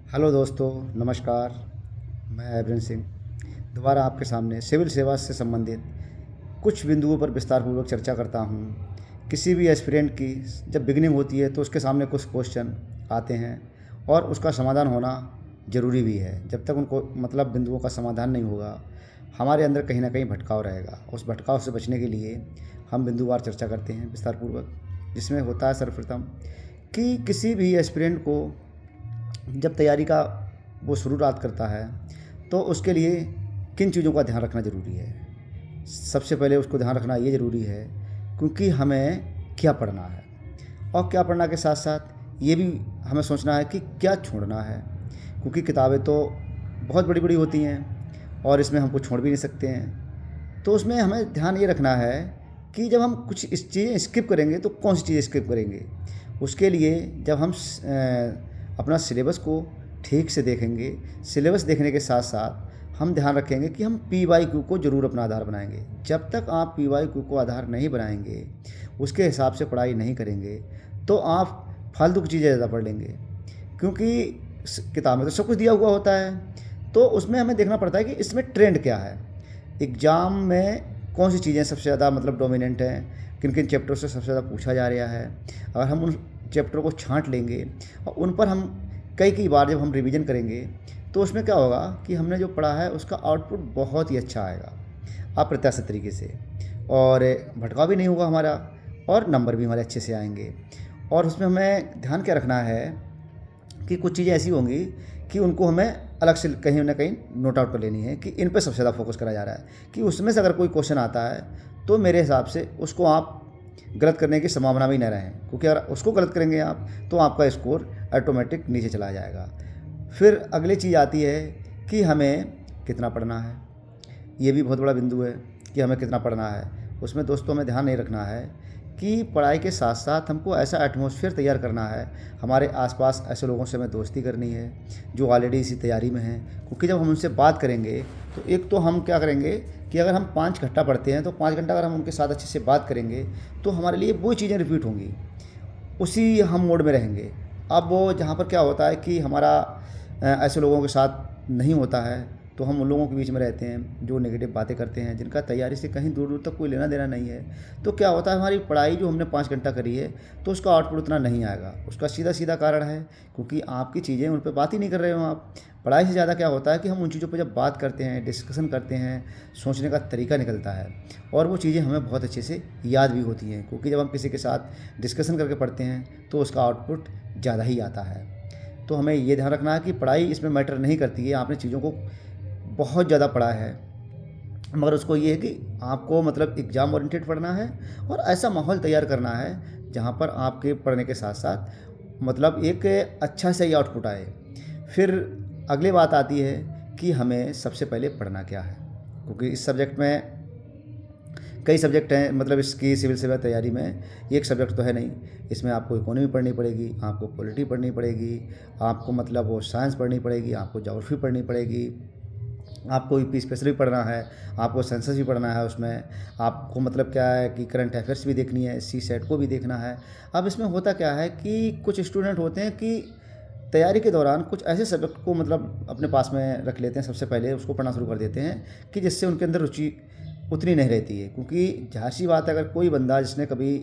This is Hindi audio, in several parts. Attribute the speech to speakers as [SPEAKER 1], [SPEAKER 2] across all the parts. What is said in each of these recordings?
[SPEAKER 1] हेलो दोस्तों, नमस्कार। मैं एवरेन सिंह दोबारा आपके सामने सिविल सेवा से संबंधित कुछ बिंदुओं पर विस्तारपूर्वक चर्चा करता हूँ। किसी भी एस्पिरेंट की जब बिगिनिंग होती है तो उसके सामने कुछ क्वेश्चन आते हैं और उसका समाधान होना ज़रूरी भी है। जब तक उनको बिंदुओं का समाधान नहीं होगा, हमारे अंदर कहीं ना कहीं भटकाव रहेगा। उस भटकाव से बचने के लिए हम बिंदुवार चर्चा करते हैं विस्तारपूर्वक, जिसमें होता है सर्वप्रथम कि किसी भी एस्पिरेंट को जब तैयारी का वो शुरुआत करता है तो उसके लिए किन चीज़ों का ध्यान रखना ज़रूरी है। सबसे पहले उसको ध्यान रखना ये ज़रूरी है क्योंकि हमें क्या पढ़ना है, और क्या पढ़ना के साथ साथ ये भी हमें सोचना है कि क्या छोड़ना है, क्योंकि किताबें तो बहुत बड़ी बड़ी होती हैं और इसमें हम कुछ छोड़ भी नहीं सकते हैं। तो उसमें हमें ध्यान ये रखना है कि जब हम कुछ इस चीज़ें स्किप करेंगे तो कौन सी चीज़ें स्किप करेंगे। उसके लिए जब हम अपना सिलेबस को ठीक से देखेंगे, सिलेबस देखने के साथ साथ हम ध्यान रखेंगे कि हम PYQ को ज़रूर अपना आधार बनाएंगे। जब तक आप PYQ को आधार नहीं बनाएंगे, उसके हिसाब से पढ़ाई नहीं करेंगे, तो आप फालतू की चीज़ें ज़्यादा पढ़ लेंगे। क्योंकि किताब में तो सब कुछ दिया हुआ होता है, तो उसमें हमें देखना पड़ता है कि इसमें ट्रेंड क्या है, एग्ज़ाम में कौन सी चीज़ें सबसे ज़्यादा डोमिनेंट हैं, किन किन चैप्टर से सबसे ज़्यादा पूछा जा रहा है। अगर हम उन चैप्टर को छांट लेंगे और उन पर हम कई बार जब हम रिवीजन करेंगे तो उसमें क्या होगा कि हमने जो पढ़ा है उसका आउटपुट बहुत ही अच्छा आएगा, अप्रत्याशित तरीके से, और भटकाव भी नहीं होगा हमारा, और नंबर भी हमारे अच्छे से आएंगे। और उसमें हमें ध्यान क्या रखना है कि कुछ चीज़ें ऐसी होंगी कि उनको हमें अलग से कहीं ना कहीं नोट आउट कर लेनी है कि इन पर सबसे ज़्यादा फोकस करा जा रहा है, कि उसमें से अगर कोई क्वेश्चन आता है तो मेरे हिसाब से उसको आप गलत करने की संभावना भी न रहें, क्योंकि अगर उसको गलत करेंगे आप तो आपका स्कोर ऑटोमेटिक नीचे चला जाएगा। फिर अगली चीज़ आती है कि हमें कितना पढ़ना है। ये भी बहुत बड़ा बिंदु है कि हमें कितना पढ़ना है। उसमें दोस्तों हमें ध्यान नहीं रखना है कि पढ़ाई के साथ साथ हमको ऐसा एटमॉस्फेयर तैयार करना है, हमारे आसपास ऐसे लोगों से हमें दोस्ती करनी है जो ऑलरेडी इसी तैयारी में हैं। क्योंकि जब हम उनसे बात करेंगे तो एक तो हम क्या करेंगे कि अगर हम 5 घंटा पढ़ते हैं तो 5 घंटा अगर हम उनके साथ अच्छे से बात करेंगे तो हमारे लिए वो चीज़ें रिपीट होंगी, उसी हम मोड में रहेंगे। अब वो जहाँ पर क्या होता है कि हमारा ऐसे लोगों के साथ नहीं होता है, तो हम उन लोगों के बीच में रहते हैं जो नेगेटिव बातें करते हैं, जिनका तैयारी से कहीं दूर दूर तक कोई लेना देना नहीं है। तो क्या होता है, हमारी पढ़ाई जो हमने 5 घंटा करी है तो उसका आउटपुट उतना नहीं आएगा। उसका सीधा सीधा कारण है क्योंकि आपकी चीज़ें उन पर बात ही नहीं कर रहे हो आप। पढ़ाई से ज़्यादा क्या होता है कि हम उन चीज़ों पर जब बात करते हैं, डिस्कशन करते हैं, सोचने का तरीका निकलता है और वो चीज़ें हमें बहुत अच्छे से याद भी होती हैं, क्योंकि जब हम किसी के साथ डिस्कशन करके पढ़ते हैं तो उसका आउटपुट ज़्यादा ही आता है। तो हमें ये ध्यान रखना है कि पढ़ाई इसमें मैटर नहीं करती है। आपने चीज़ों को बहुत ज़्यादा पढ़ा है, मगर उसको ये है कि आपको एग्ज़ाम ओरिएंटेड पढ़ना है और ऐसा माहौल तैयार करना है जहाँ पर आपके पढ़ने के साथ साथ एक अच्छा सही आउटपुट आए। फिर अगली बात आती है कि हमें सबसे पहले पढ़ना क्या है, क्योंकि इस सब्जेक्ट में कई सब्जेक्ट हैं। इसकी सिविल सेवा तैयारी में एक सब्जेक्ट तो है नहीं, इसमें आपको इकोनॉमी पढ़नी पड़ेगी, आपको पॉलिटी पढ़नी पड़ेगी, आपको वो साइंस पढ़नी पड़ेगी, आपको ज्योग्राफी पढ़नी पड़ेगी, आपको यूपी स्पेशल भी पढ़ना है, आपको सेंसस भी पढ़ना है। उसमें आपको क्या है कि करंट अफेयर्स भी देखनी है, CSET को भी देखना है। अब इसमें होता क्या है कि कुछ स्टूडेंट होते हैं कि तैयारी के दौरान कुछ ऐसे सब्जेक्ट को अपने पास में रख लेते हैं, सबसे पहले उसको पढ़ना शुरू कर देते हैं कि जिससे उनके अंदर रुचि उतनी नहीं रहती है। क्योंकि जाहिर सी बात है, अगर कोई बंदा जिसने कभी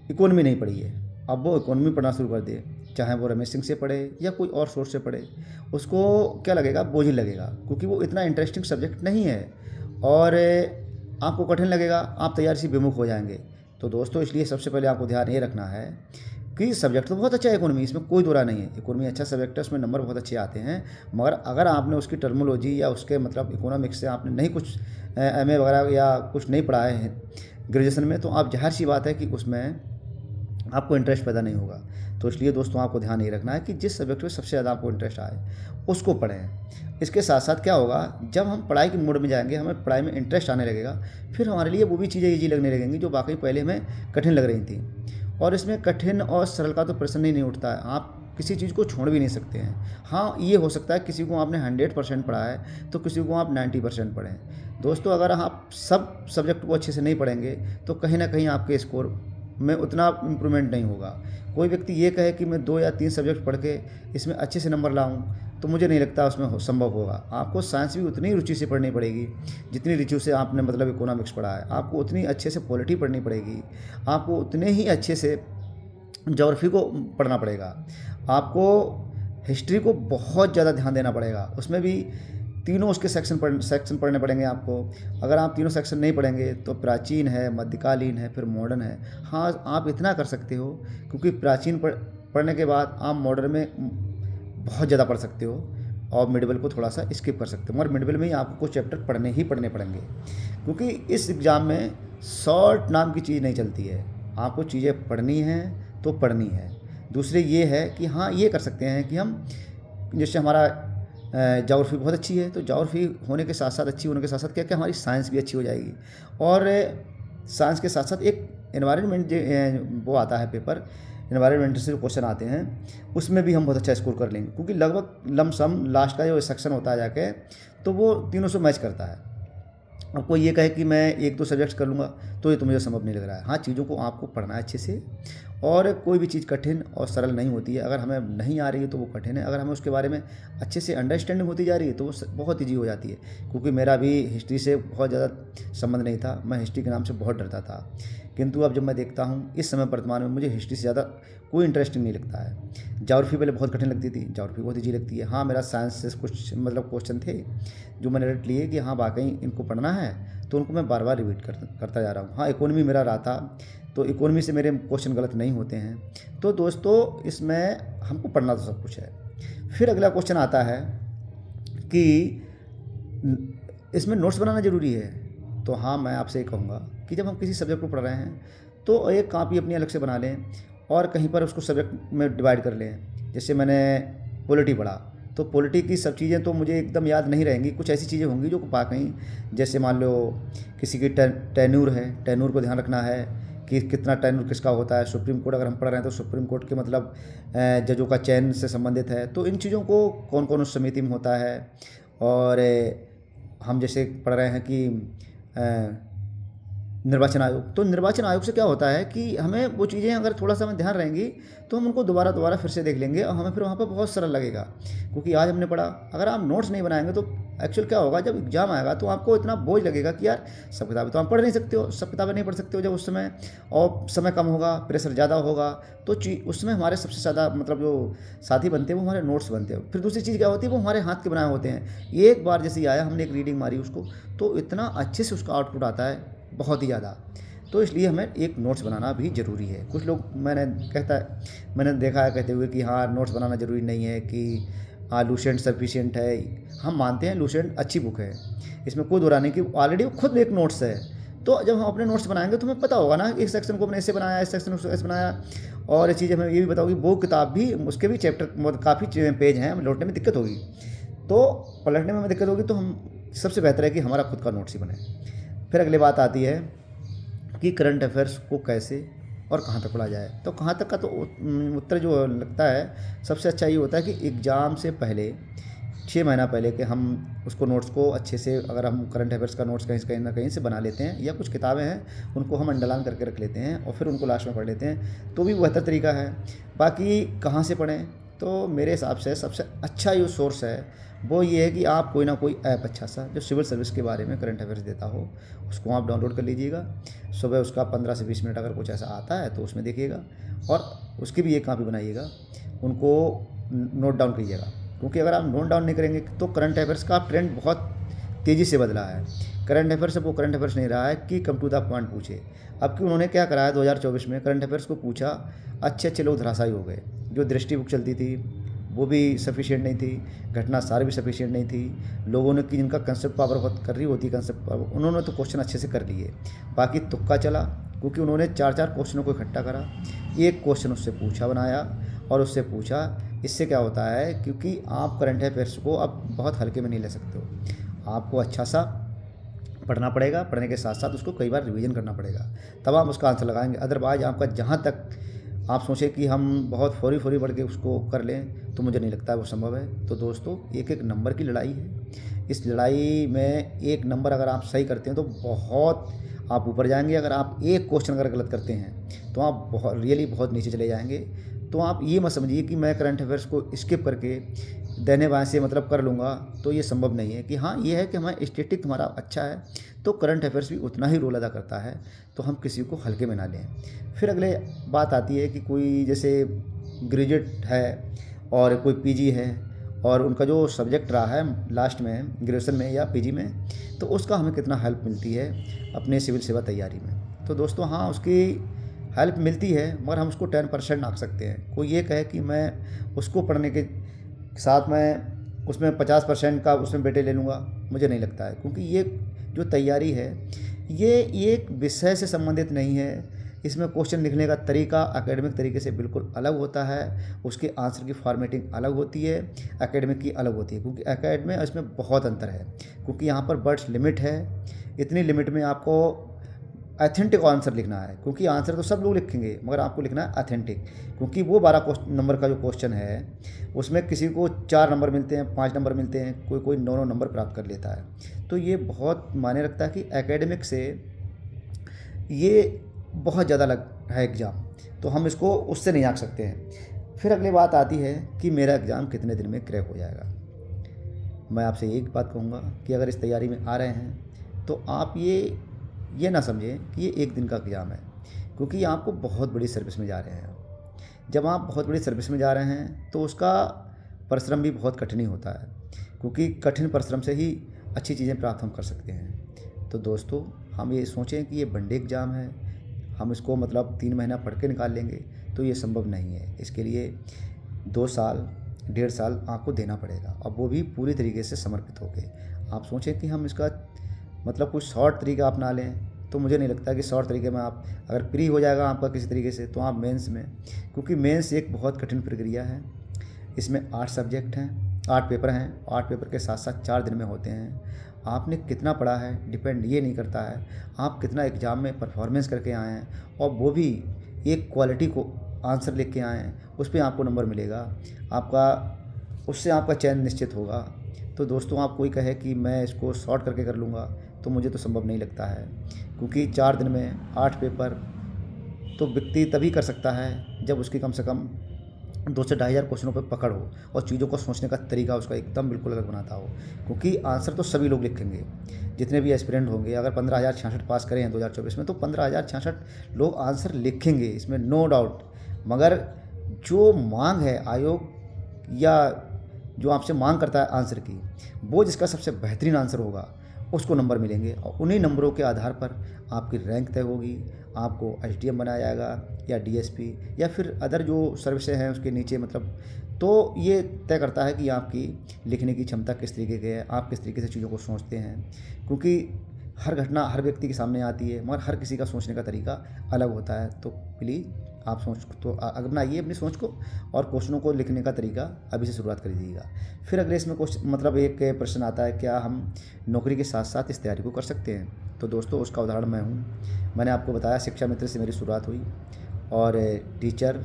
[SPEAKER 1] इकोनॉमी नहीं पढ़ी है, अब वो इकोनॉमी पढ़ना शुरू कर दे, चाहे वो रमेश सिंह से पढ़े या कोई और सोर्स से पढ़े, उसको क्या लगेगा, बोझिल लगेगा, क्योंकि वो इतना इंटरेस्टिंग सब्जेक्ट नहीं है और आपको कठिन लगेगा, आप तैयारी से विमुख हो जाएंगे। तो दोस्तों, इसलिए सबसे पहले आपको ध्यान ये रखना है कि सब्जेक्ट तो बहुत अच्छा है इकोनॉमी, इसमें कोई दो राय नहीं है। इकोनॉमी अच्छा सब्जेक्ट है, उसमें नंबर बहुत अच्छे आते हैं, मगर अगर आपने उसकी टर्मोलॉजी या उसके इकोनॉमिक्स से आपने नहीं कुछ MA वगैरह या कुछ नहीं पढ़ा है ग्रेजुएशन में, तो आप जाहिर सी बात है कि उसमें आपको इंटरेस्ट पैदा नहीं होगा। तो इसलिए दोस्तों, आपको ध्यान ये रखना है कि जिस सब्जेक्ट में सबसे ज़्यादा आपको इंटरेस्ट आए उसको पढ़ें। इसके साथ साथ क्या होगा, जब हम पढ़ाई के मोड में जाएंगे, हमें पढ़ाई में इंटरेस्ट आने लगेगा, फिर हमारे लिए वो भी चीज़ें ईजी लगने लगेंगी जो वाकई पहले हमें कठिन लग रही थी। और इसमें कठिन और सरल का तो प्रश्न ही नहीं उठता है, आप किसी चीज़ को छोड़ भी नहीं सकते हैं। हाँ, ये हो सकता है किसी को आपने 100% पढ़ा है तो किसी को आप 90% पढ़ें। दोस्तों, अगर आप सब सब्जेक्ट को अच्छे से नहीं पढ़ेंगे तो कहीं ना कहीं आपके स्कोर में उतना इम्प्रूवमेंट नहीं होगा, कोई व्यक्ति ये कहे कि मैं 2 या 3 सब्जेक्ट पढ़ के इसमें अच्छे से नंबर लाऊं, तो मुझे नहीं लगता उसमें संभव होगा। आपको साइंस भी उतनी रुचि से पढ़नी पड़ेगी जितनी रुचि से आपने मतलब इकोनॉमिक्स पढ़ा है। आपको उतनी अच्छे से पॉलिटी पढ़नी पड़ेगी, आपको उतने ही अच्छे से ज्योग्राफी को पढ़ना पड़ेगा, आपको हिस्ट्री को बहुत ज़्यादा ध्यान देना पड़ेगा। उसमें भी तीनों उसके सेक्शन पढ़ने पड़ेंगे आपको। अगर आप तीनों सेक्शन नहीं पढ़ेंगे तो प्राचीन है, मध्यकालीन है, फिर मॉडर्न है। हाँ, आप इतना कर सकते हो क्योंकि प्राचीन पढ़ने के बाद आप मॉडर्न में बहुत ज़्यादा पढ़ सकते हो और मिडिवल को थोड़ा सा स्किप कर सकते हो, मगर मिडिवल में ही आपको कुछ चैप्टर पढ़ने ही पढ़ने पड़ेंगे क्योंकि इस एग्ज़ाम में शॉर्ट नाम की चीज़ नहीं चलती है। आपको चीज़ें पढ़नी हैं तो पढ़नी है। दूसरे ये है कि हाँ, ये कर सकते हैं कि हम जैसे हमारा ज्योग्राफी बहुत अच्छी है तो ज्योग्राफी होने के साथ साथ अच्छी होने के साथ साथ क्या क्या हमारी साइंस भी अच्छी हो जाएगी। और साइंस के साथ साथ एक एनवायरनमेंट वो आता है पेपर, एनवायरनमेंट से जो क्वेश्चन आते हैं उसमें भी हम बहुत अच्छा स्कोर कर लेंगे क्योंकि लगभग लमसम लास्ट का जो सेक्शन होता है जाके तो वो तीनों से मैच करता है। अब कोई ये कहे कि मैं 1-2 सब्जेक्ट्स कर लूँगा तो ये तो मुझे संभव नहीं लग रहा है। हाँ, चीज़ों को आपको पढ़ना है अच्छे से और कोई भी चीज़ कठिन और सरल नहीं होती है। अगर हमें नहीं आ रही है तो वो कठिन है, अगर हमें उसके बारे में अच्छे से अंडरस्टैंडिंग होती जा रही है तो वो बहुत ईजी हो जाती है। क्योंकि मेरा भी हिस्ट्री से बहुत ज़्यादा संबंध नहीं था, मैं हिस्ट्री के नाम से बहुत डरता था, किंतु अब जब मैं देखता हूँ इस समय वर्तमान में मुझे हिस्ट्री से ज़्यादा कोई इंटरेस्टिंग नहीं लगता है। ज्योग्राफी पहले बहुत कठिन लगती थी, ज्योग्राफी बहुत ईजी लगती है। हाँ, मेरा साइंस से कुछ मतलब क्वेश्चन थे जो मैंने रट लिए कि हाँ वाकई इनको पढ़ना है तो उनको मैं बार बार रिपीट करता जा रहा हूँ। हाँ, इकोनॉमी मेरा रहा था तो इकोनॉमी से मेरे क्वेश्चन गलत नहीं होते हैं। तो दोस्तों, इसमें हमको पढ़ना तो सब कुछ है। फिर अगला क्वेश्चन आता है कि इसमें नोट्स बनाना ज़रूरी है। तो हाँ, मैं आपसे ये कहूँगा कि जब हम किसी सब्जेक्ट को पढ़ रहे हैं तो एक कॉपी अपनी अलग से बना लें और कहीं पर उसको सब्जेक्ट में डिवाइड कर लें। जैसे मैंने पॉलिटी पढ़ा तो पॉलिटी की सब चीज़ें तो मुझे एकदम याद नहीं रहेंगी, कुछ ऐसी चीज़ें होंगी जो वाकई, जैसे मान लो किसी की टेन्यूर है, टेन्यूर को ध्यान रखना है कि कितना टेन्यूर किसका होता है। सुप्रीम कोर्ट अगर हम पढ़ रहे हैं तो सुप्रीम कोर्ट के मतलब जजों का चयन से संबंधित है, तो इन चीज़ों को कौन कौन उस समिति में होता है। और हम जैसे पढ़ रहे हैं कि निर्वाचन आयोग, तो निर्वाचन आयोग से क्या होता है कि हमें वो चीज़ें अगर थोड़ा सा हमें ध्यान रहेंगी तो हम उनको दोबारा फिर से देख लेंगे और हमें फिर वहाँ पर बहुत सरल लगेगा क्योंकि आज हमने पढ़ा। अगर आप नोट्स नहीं बनाएंगे तो एक्चुअल क्या होगा, जब एग्जाम आएगा तो आपको इतना बोझ लगेगा कि यार सब किताबें तो आप पढ़ नहीं सकते हो, सब किताबें नहीं पढ़ सकते हो जब उस समय, और समय कम होगा, प्रेशर ज़्यादा होगा, तो उस समय हमारे सबसे ज़्यादा मतलब जो साथी बनते हैं वो हमारे नोट्स बनते हैं। फिर दूसरी चीज़ क्या होती है, वो हमारे हाथ के बनाए होते हैं। एक बार जैसे आया, हमने एक रीडिंग मारी उसको तो इतना अच्छे से उसका आउटपुट आता है, बहुत ही ज़्यादा। तो इसलिए हमें एक नोट्स बनाना भी ज़रूरी है। कुछ लोग मैंने देखा है कहते हुए कि हाँ नोट्स बनाना ज़रूरी नहीं है, कि हाँ लूसेंट सफिशिएंट है। हम मानते हैं लूसेंट अच्छी बुक है, इसमें कोई दो राय नहीं कि ऑलरेडी वो खुद एक नोट्स है। तो जब हम अपने नोट्स बनाएंगे तो हमें पता होगा ना इस सेक्शन को हमने ऐसे बनाया, इस सेक्शन को ऐसे बनाया। और ये चीज़ हमें ये भी बताओगी, वो किताब भी उसके भी चैप्टर काफ़ी पेज हैं, हमें लौटने में दिक्कत होगी, तो पलटने में हमें दिक्कत होगी, तो हम सबसे बेहतर है कि हमारा खुद का नोट्स ही बने। फिर अगली बात आती है कि करंट अफेयर्स को कैसे और कहाँ तक पढ़ा जाए। तो कहाँ तक का तो उत्तर जो लगता है सबसे अच्छा ये होता है कि एग्ज़ाम से पहले 6 महीना पहले कि हम उसको नोट्स को अच्छे से, अगर हम करंट अफेयर्स का नोट्स कहीं ना कहीं से बना लेते हैं, या कुछ किताबें हैं उनको हम अंडरलाइन करके रख लेते हैं और फिर उनको लास्ट में पढ़ लेते हैं, तो भी बेहतर तरीका है। बाकी कहाँ से पढ़ें, तो मेरे हिसाब से सबसे अच्छा जो सोर्स है वो ये है कि आप कोई ना कोई ऐप अच्छा सा जो सिविल सर्विस के बारे में करंट अफेयर्स देता हो उसको आप डाउनलोड कर लीजिएगा। सुबह उसका 15 से 20 मिनट अगर कुछ ऐसा आता है तो उसमें देखिएगा और उसकी भी एक कॉपी बनाइएगा, उनको नोट डाउन कीजिएगा। क्योंकि अगर आप नोट डाउन नहीं करेंगे तो करंट अफेयर्स का ट्रेंड बहुत तेज़ी से बदला है। करंट अफेयर्स अब वो करंट अफेयर्स नहीं रहा है कि कम टू द पॉइंट पूछे। अब कि उन्होंने क्या करा है 2024 में, करंट अफेयर्स को पूछा, अच्छे लोग धराशायी हो गए। जो दृष्टि बुक चलती थी वो भी सफिशिएंट नहीं थी, घटना सार भी सफिशिएंट नहीं थी। लोगों ने कि जिनका कंसेप्ट पावर बहुत कर रही होती, कंसेप्ट पावर, उन्होंने तो क्वेश्चन अच्छे से कर लिए, बाकी तुक्का चला क्योंकि उन्होंने 4 क्वेश्चनों को इकट्ठा करा, एक क्वेश्चन उससे पूछा बनाया और उससे पूछा। इससे क्या होता है, क्योंकि आप करंट अफेयर्स को अब बहुत हल्के में नहीं ले सकते हो, आपको अच्छा सा पढ़ना पड़ेगा, पढ़ने के साथ साथ उसको कई बार रिवीजन करना पड़ेगा, तब आप उसका आंसर लगाएंगे। अदरवाइज आपका जहाँ तक आप सोचें कि हम बहुत फौरी पढ़ के उसको कर लें, तो मुझे नहीं लगता वो संभव है। तो दोस्तों, एक नंबर की लड़ाई है। इस लड़ाई में एक नंबर अगर आप सही करते हैं तो बहुत आप ऊपर जाएंगे। अगर आप एक क्वेश्चन अगर गलत करते हैं तो आप बहुत रियली बहुत नीचे चले जाएंगे। तो आप ये मत समझिए कि मैं करंट अफेयर्स को स्किप करके दाहिने बाएं से मतलब कर लूँगा, तो ये संभव नहीं है। कि हाँ, ये है कि हमारा स्टैटिक हमारा अच्छा है तो करंट अफेयर्स भी उतना ही रोल अदा करता है, तो हम किसी को हल्के में ना लें। फिर अगले बात आती है कि कोई जैसे ग्रेजुएट है और कोई पीजी है और उनका जो सब्जेक्ट रहा है लास्ट में ग्रेजुएशन में या पीजी में, तो उसका हमें कितना हेल्प मिलती है अपने सिविल सेवा तैयारी में। तो दोस्तों हाँ, उसकी हेल्प मिलती है, मगर हम उसको 10% आंक सकते हैं। कोई ये कहे कि मैं उसको पढ़ने के साथ मैं उसमें 50% का उसमें बेटे ले लूँगा, मुझे नहीं लगता है। क्योंकि ये जो तैयारी है ये एक विषय से संबंधित नहीं है। इसमें क्वेश्चन लिखने का तरीका एकेडमिक तरीके से बिल्कुल अलग होता है, उसके आंसर की फॉर्मेटिंग अलग होती है, एकेडमिक की अलग होती है। क्योंकि एकेडमिक इसमें बहुत अंतर है, क्योंकि यहाँ पर वर्ड्स लिमिट है। इतनी लिमिट में आपको ऑथेंटिक आंसर लिखना है, क्योंकि आंसर तो सब लोग लिखेंगे मगर आपको लिखना है ऑथेंटिक। क्योंकि वो 12 नंबर का जो क्वेश्चन है उसमें किसी को 4 नंबर मिलते हैं, 5 नंबर मिलते हैं, कोई कोई 9 नंबर प्राप्त कर लेता है। तो ये बहुत मायने रखता है कि एकेडमिक से ये बहुत ज़्यादा लग है एग्ज़ाम, तो हम इसको उससे नहीं आंक सकते हैं। फिर अगली बात आती है कि मेरा एग्ज़ाम कितने दिन में क्रैक हो जाएगा। मैं आपसे एक बात कहूँगा कि अगर इस तैयारी में आ रहे हैं तो आप ये ना समझें कि ये एक दिन का एग्ज़ाम है, क्योंकि आपको बहुत बड़ी सर्विस में जा रहे हैं। जब आप बहुत बड़ी सर्विस में जा रहे हैं तो उसका परिश्रम भी बहुत कठिन ही होता है, क्योंकि कठिन परिश्रम से ही अच्छी चीज़ें प्राप्त हम कर सकते हैं। तो दोस्तों हम ये सोचें कि ये वनडे एग्ज़ाम है, हम इसको मतलब 3 महीना पढ़ के निकाल लेंगे, तो ये संभव नहीं है। इसके लिए 2 साल 1.5 साल आपको देना पड़ेगा, और वो भी पूरी तरीके से समर्पित होके। आप सोचें कि हम इसका मतलब कुछ शॉर्ट तरीका अपना लें, तो मुझे नहीं लगता कि शॉर्ट तरीके में आप अगर फ्री हो जाएगा आपका किसी तरीके से, तो आप मेंस में, क्योंकि मेंस एक बहुत कठिन प्रक्रिया है। इसमें 8 सब्जेक्ट हैं, 8 पेपर हैं, 8 पेपर के साथ साथ 4 दिन में होते हैं। आपने कितना पढ़ा है डिपेंड ये नहीं करता है, आप कितना एग्ज़ाम में परफॉर्मेंस करके आए हैं, और वो भी एक क्वालिटी को आंसर लिख के आए हैं, उस पर आपको नंबर मिलेगा। आपका उससे आपका चयन निश्चित होगा। तो दोस्तों आप कोई कहे कि मैं इसको शॉर्ट करके कर लूँगा, तो मुझे तो संभव नहीं लगता है। क्योंकि 4 दिन में 8 पेपर तो व्यक्ति तभी कर सकता है जब उसकी कम से कम 2 से 2,500 क्वेश्चनों पे पकड़ हो, और चीज़ों को सोचने का तरीका उसका एकदम बिल्कुल अलग बनाता हो। क्योंकि आंसर तो सभी लोग लिखेंगे, जितने भी एस्पिरेंट होंगे। अगर 15,066 पास करें हैं 2024 में, तो 15,066 लोग आंसर लिखेंगे, इसमें नो डाउट। मगर जो मांग है आयोग या जो आपसे मांग करता है आंसर की, वो जिसका सबसे बेहतरीन आंसर होगा उसको नंबर मिलेंगे, और उन्हीं नंबरों के आधार पर आपकी रैंक तय होगी। आपको एसडीएम बनाया जाएगा या डीएसपी या फिर अदर जो सर्विसेज हैं उसके नीचे, मतलब तो ये तय करता है कि आपकी लिखने की क्षमता किस तरीके की है, आप किस तरीके से चीज़ों को सोचते हैं। क्योंकि हर घटना हर व्यक्ति के सामने आती है, मगर हर किसी का सोचने का तरीका अलग होता है। तो प्लीज़ आप सोच तो अपनाइए अपनी सोच को, और क्वेश्चनों को लिखने का तरीका अभी से शुरुआत कर दीजिएगा। फिर अगले इसमें क्वेश्चन मतलब एक प्रश्न आता है, क्या हम नौकरी के साथ साथ इस तैयारी को कर सकते हैं। तो दोस्तों उसका उदाहरण मैं हूँ। मैंने आपको बताया शिक्षा मित्र से मेरी शुरुआत हुई, और टीचर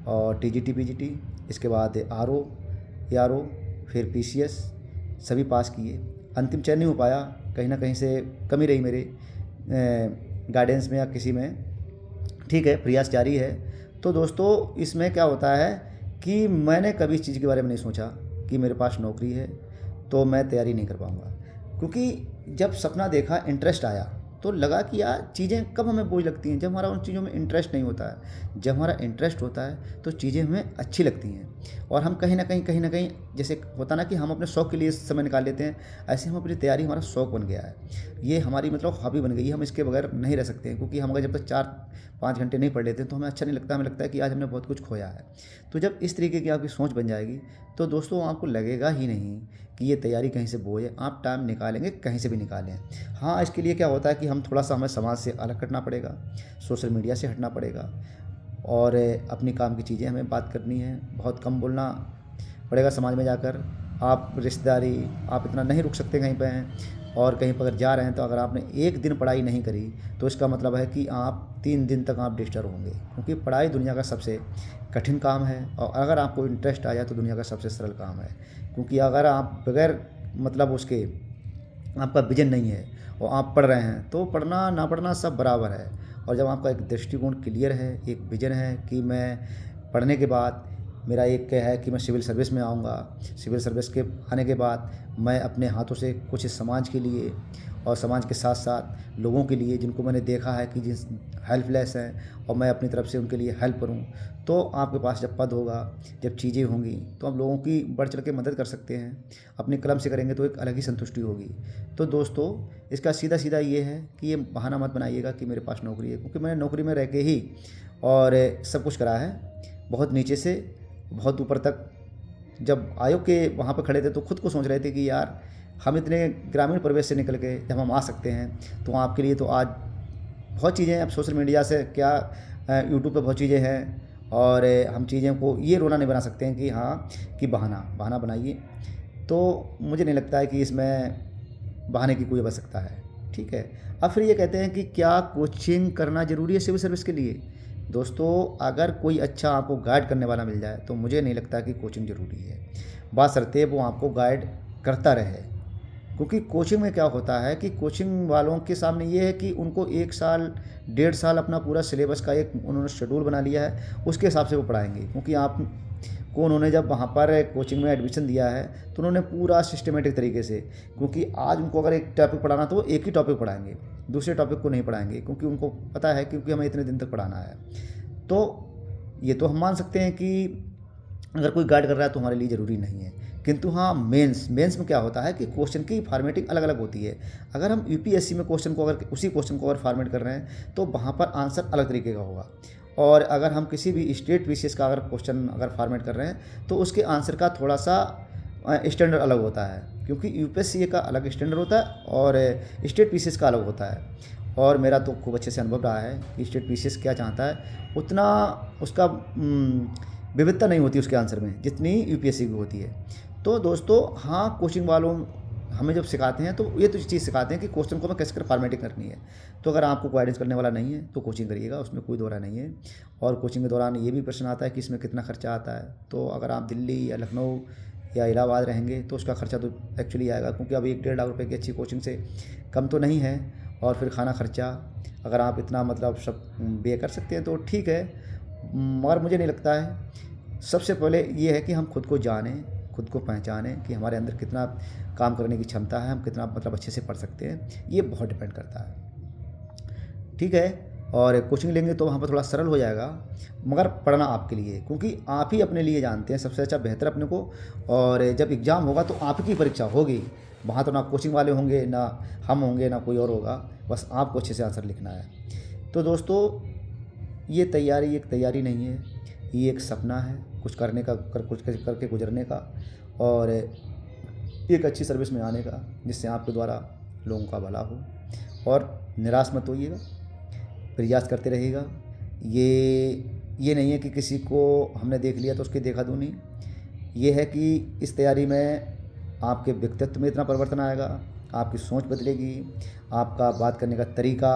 [SPEAKER 1] और टीजीटी पीजीटी, इसके बाद आरओ एआरओ, फिर पीसीएस सभी पास किए। अंतिम चयन नहीं हो पाया, कहीं ना कहीं से कमी रही मेरे गाइडेंस में या किसी में, ठीक है, प्रयास जारी है। तो दोस्तों इसमें क्या होता है कि मैंने कभी इस चीज़ के बारे में नहीं सोचा कि मेरे पास नौकरी है तो मैं तैयारी नहीं कर पाऊँगा। क्योंकि जब सपना देखा, इंटरेस्ट आया, तो लगा कि यार चीज़ें कब हमें बोझ लगती हैं, जब हमारा उन चीज़ों में इंटरेस्ट नहीं होता है। जब हमारा इंटरेस्ट होता है तो चीज़ें हमें अच्छी लगती हैं, और हम कहीं ना कहीं जैसे होता ना कि हम अपने शौक़ के लिए समय निकाल लेते हैं, ऐसे हम अपनी तैयारी हमारा शौक़ बन गया है। ये हमारी मतलब हॉबी बन गई है, हम इसके बगैर नहीं रह सकते हैं। क्योंकि हम अगर जब तक 4-5 घंटे नहीं पढ़ लेते हैं तो हमें अच्छा नहीं लगता, हमें लगता है कि आज हमने बहुत कुछ खोया है। तो जब इस तरीके की आपकी सोच बन जाएगी तो दोस्तों आपको लगेगा ही नहीं कि ये तैयारी कहीं से बोझ है। आप टाइम निकालेंगे, कहीं से भी निकालें। हाँ, इसके लिए क्या होता है कि हम थोड़ा सा हमें समाज से अलग हटना पड़ेगा, सोशल मीडिया से हटना पड़ेगा, और अपनी काम की चीज़ें हमें बात करनी है, बहुत कम बोलना पड़ेगा समाज में जाकर। आप रिश्तेदारी आप इतना नहीं रुक सकते कहीं पे हैं, और कहीं पर अगर जा रहे हैं तो अगर आपने एक दिन पढ़ाई नहीं करी तो इसका मतलब है कि आप 3 दिन तक आप डिस्टर्ब होंगे। क्योंकि पढ़ाई दुनिया का सबसे कठिन काम है, और अगर आपको इंटरेस्ट आ जाए तो दुनिया का सबसे सरल काम है। क्योंकि अगर आप बगैर मतलब उसके आपका विजन नहीं है और आप पढ़ रहे हैं, तो पढ़ना ना पढ़ना सब बराबर है। और जब आपका एक दृष्टिकोण क्लियर है, एक विज़न है कि मैं पढ़ने के बाद मेरा एक क्या है कि मैं सिविल सर्विस में आऊँगा, सिविल सर्विस के आने के बाद मैं अपने हाथों से कुछ इस समाज के लिए और समाज के साथ साथ लोगों के लिए जिनको मैंने देखा है कि जिस हेल्पलेस हैं और मैं अपनी तरफ से उनके लिए हेल्प करूं, तो आपके पास जब पद होगा, जब चीज़ें होंगी, तो आप लोगों की बढ़ चढ़ के मदद कर सकते हैं। अपने कलम से करेंगे तो एक अलग ही संतुष्टि होगी। तो दोस्तों, इसका सीधा सीधा ये है कि ये बहाना मत बनाइएगा कि मेरे पास नौकरी है, क्योंकि मैंने नौकरी में रह के ही और सब कुछ करा है। बहुत नीचे से बहुत ऊपर तक जब आयोग के वहाँ पर खड़े थे तो खुद को सोच रहे थे कि यार हम इतने ग्रामीण परिवेश से निकल के जब हम आ सकते हैं तो आपके लिए तो आज बहुत चीज़ें हैं। अब सोशल मीडिया से क्या यूट्यूब पे बहुत चीज़ें हैं और हम चीज़ें को ये रोना नहीं बना सकते हैं कि हाँ कि बहाना बनाइए। तो मुझे नहीं लगता है कि इसमें बहाने की कोई आवश्यकता है। ठीक है। अब फिर ये कहते हैं कि क्या कोचिंग करना ज़रूरी है सिविल सर्विस के लिए? दोस्तों, अगर कोई अच्छा आपको गाइड करने वाला मिल जाए तो मुझे नहीं लगता कि कोचिंग ज़रूरी है, बशर्ते वो आपको गाइड करता रहे। क्योंकि कोचिंग में क्या होता है कि कोचिंग वालों के सामने ये है कि उनको 1 साल 1.5 साल अपना पूरा सिलेबस का एक उन्होंने शेड्यूल बना लिया है, उसके हिसाब से वो पढ़ाएंगे। क्योंकि आपको उन्होंने जब वहाँ पर कोचिंग में एडमिशन दिया है तो उन्होंने पूरा सिस्टमेटिक तरीके से, क्योंकि आज उनको अगर एक टॉपिक पढ़ाना तो वो एक ही टॉपिक पढ़ाएंगे, दूसरे टॉपिक को नहीं पढ़ाएंगे, क्योंकि उनको पता है क्योंकि हमें इतने दिन तक पढ़ाना है। तो ये तो हम मान सकते हैं कि अगर कोई गाइड कर रहा है तो हमारे लिए ज़रूरी नहीं है। किंतु हाँ, मेंस में क्या होता है कि क्वेश्चन की फॉर्मेटिंग अलग अलग होती है। अगर हम यूपीएससी में क्वेश्चन को अगर उसी क्वेश्चन को अगर फॉर्मेट कर रहे हैं तो वहाँ पर आंसर अलग तरीके का होगा। और अगर हम किसी भी स्टेट बीसीएस का अगर क्वेश्चन अगर फॉर्मेट कर रहे हैं तो उसके आंसर का थोड़ा सा स्टैंडर्ड अलग होता है, क्योंकि यूपीएससी का अलग स्टैंडर्ड होता है और स्टेट बीसीएस का अलग होता है। और मेरा तो खूब अच्छे से अनुभव रहा है कि स्टेट बीसीएस क्या चाहता है उतना उसका विविधता नहीं होती उसके आंसर में जितनी यूपीएससी की होती है। तो दोस्तों, हाँ, कोचिंग वालों हमें जब सिखाते हैं तो ये तो चीज़ सिखाते हैं कि क्वेश्चन को हमें कैसे कर फॉर्मेटिंग करनी है। तो अगर आपको गाइडेंस करने वाला नहीं है तो कोचिंग करिएगा, उसमें कोई दो राय नहीं है। और कोचिंग के दौरान ये भी प्रश्न आता है कि इसमें कितना खर्चा आता है। तो अगर आप दिल्ली या लखनऊ या इलाहाबाद रहेंगे तो उसका खर्चा तो एक्चुअली आएगा, क्योंकि अभी 1-1.5 लाख रुपये की अच्छी कोचिंग से कम तो नहीं है। और फिर खाना खर्चा, अगर आप इतना मतलब सब पे कर सकते हैं तो ठीक है, मगर मुझे नहीं लगता है। सबसे पहले ये है कि हम खुद को जानें, खुद को पहचानें कि हमारे अंदर कितना काम करने की क्षमता है, हम कितना मतलब अच्छे से पढ़ सकते हैं, ये बहुत डिपेंड करता है। ठीक है। और कोचिंग लेंगे तो वहाँ पर थोड़ा सरल हो जाएगा, मगर पढ़ना आपके लिए, क्योंकि आप ही अपने लिए जानते हैं सबसे अच्छा बेहतर अपने को। और जब एग्ज़ाम होगा तो आपकी परीक्षा होगी, वहाँ तो ना कोचिंग वाले होंगे, ना हम होंगे, ना कोई और होगा, बस आपको अच्छे से आंसर लिखना है। तो दोस्तों, ये तैयारी एक तैयारी नहीं है, ये एक सपना है कुछ करने का, कुछ करके गुजरने का और एक अच्छी सर्विस में आने का, जिससे आपके द्वारा लोगों का भला हो। और निराश मत होइएगा, प्रयास करते रहिएगा। ये नहीं है कि किसी को हमने देख लिया तो उसकी देखा दूनी। ये है कि इस तैयारी में आपके व्यक्तित्व में इतना परिवर्तन आएगा, आपकी सोच बदलेगी, आपका बात करने का तरीका,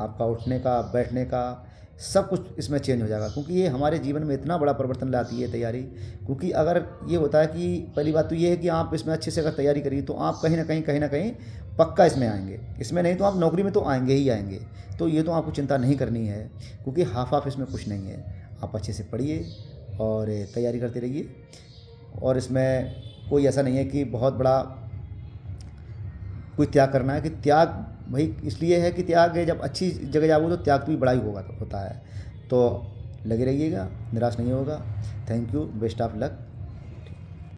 [SPEAKER 1] आपका उठने का, बैठने का, सब कुछ इसमें चेंज हो जाएगा। क्योंकि ये हमारे जीवन में इतना बड़ा परिवर्तन लाती है तैयारी। क्योंकि अगर ये होता है कि पहली बात तो ये है कि आप इसमें अच्छे से अगर तैयारी करिए तो आप कहीं ना कहीं पक्का इसमें आएंगे। इसमें नहीं तो आप नौकरी में तो आएंगे ही आएंगे। तो ये तो आपको चिंता नहीं करनी है, क्योंकि हाफ इसमें कुछ नहीं है। आप अच्छे से पढ़िए और तैयारी करते रहिए। और इसमें कोई ऐसा नहीं है कि बहुत बड़ा कोई त्याग करना है, कि त्याग भाई इसलिए है कि त्याग जब अच्छी जगह जाओगे तो त्याग भी बड़ा ही होता है। तो लगे रहिएगा, निराश नहीं होगा। Thank you, best of luck.